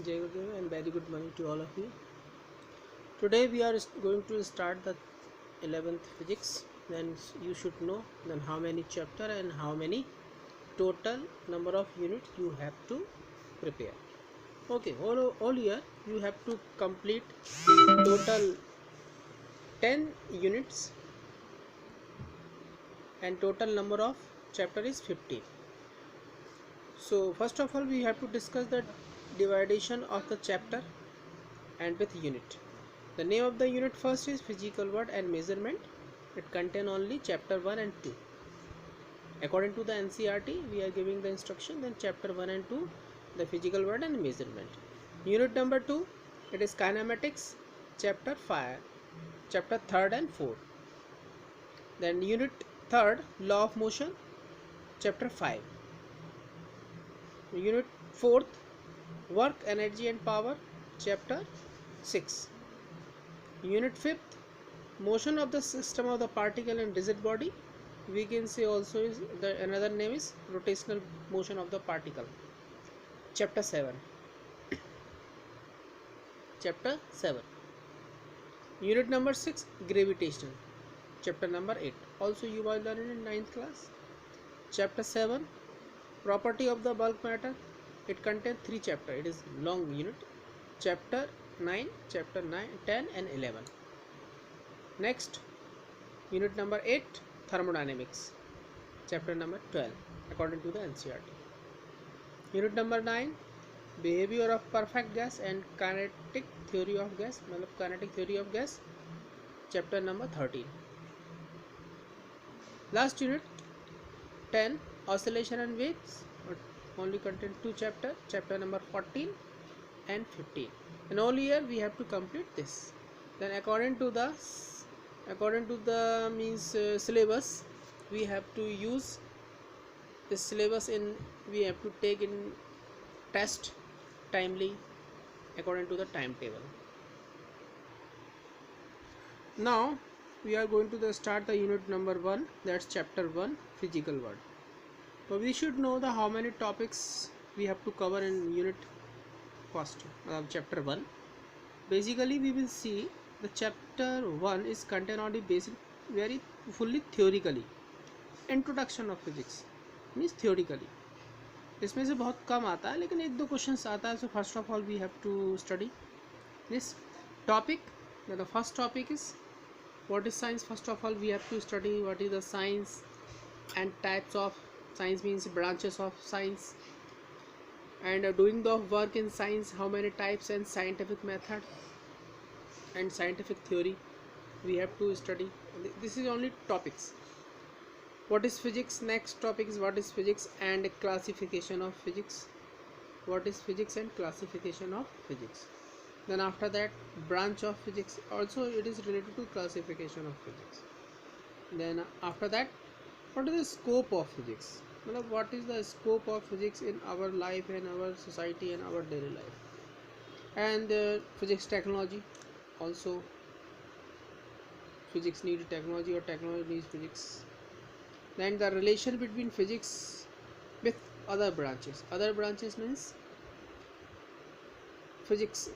Jai Gurudev and very good morning to all of you. Today we are going to start the 11th physics. Then you should know then how many chapter and how many total number of units you have to prepare. Okay, all year you have to complete total 10 units and total number of chapter is 15. So first of all we have to discuss the division of the chapter and with unit. The name of the unit first is physical word and measurement. It contain only chapter 1 and 2. According to the NCERT, we are giving the instruction, then chapter 1 and 2, the physical word and measurement. Unit number 2, it is kinematics, chapter 5, chapter 3rd and 4. Then unit 3rd, law of motion, chapter 5. Unit 4th, work, energy and power, chapter 6. Unit 5th, motion of the system of the particle and rigid body. We can say also is another name is rotational motion of the particle. Chapter 7. Chapter 7. Unit number 6, gravitation. Chapter number 8. Also you will learn in 9th class. Chapter 7, property of the bulk matter. It contains 3 chapters. It is long unit. Chapter 9, 10 and 11. Next, unit number 8, thermodynamics, chapter number 12 according to the NCERT. Unit number 9, behavior of perfect gas and kinetic theory of gas, chapter number 13. Last unit 10, oscillation and waves, only contain 2 chapters, chapter number 14 and 15. And all year we have to complete this. Then according to the syllabus, we have to use this syllabus we have to take in test timely according to the timetable. Now we are going to start the unit number 1, that's chapter 1, physical world. So we should know the how many topics we have to cover in unit first, chapter 1. Basically we will see the chapter 1 is contained on the basic very fully theoretically. Introduction of physics means theoretically, इसमें से बहुत कम आता है लेकिन 1-2 questions आता है. So first of all we have to study this topic. The first topic is what is science. First of all we have to study what is the science and types of science, means branches of science and doing the work in science, how many types and scientific method and scientific theory we have to study. This is only topics. What is physics? Next topic is what is physics and classification of physics. What is physics and classification of physics. Then after that, branch of physics, also it is related to classification of physics. Then after that, what is the scope of physics? What is the scope of physics in our life and our society and our daily life. And physics technology, also physics needs technology or technology needs physics. Then the relation between physics with other branches. Other branches means physics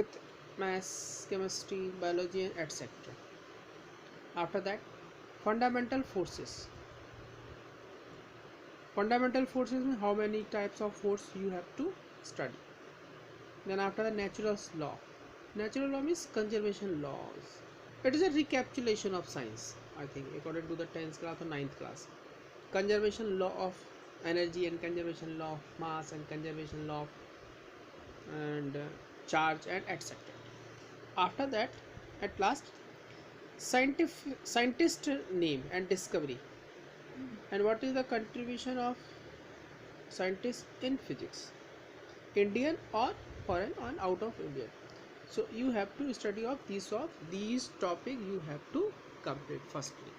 with maths, chemistry, biology and etc. After that, fundamental forces. Fundamental forces means how many types of force you have to study. Then after the natural law. Natural law means conservation laws. It is a recapitulation of science, I think, according to the 10th class or 9th class. Conservation law of energy and conservation law of mass and conservation law of and charge and etc. After that, at last, scientist name and discovery. And what is the contribution of scientists in physics, Indian or foreign or out of India. So you have to study of these topics you have to complete firstly.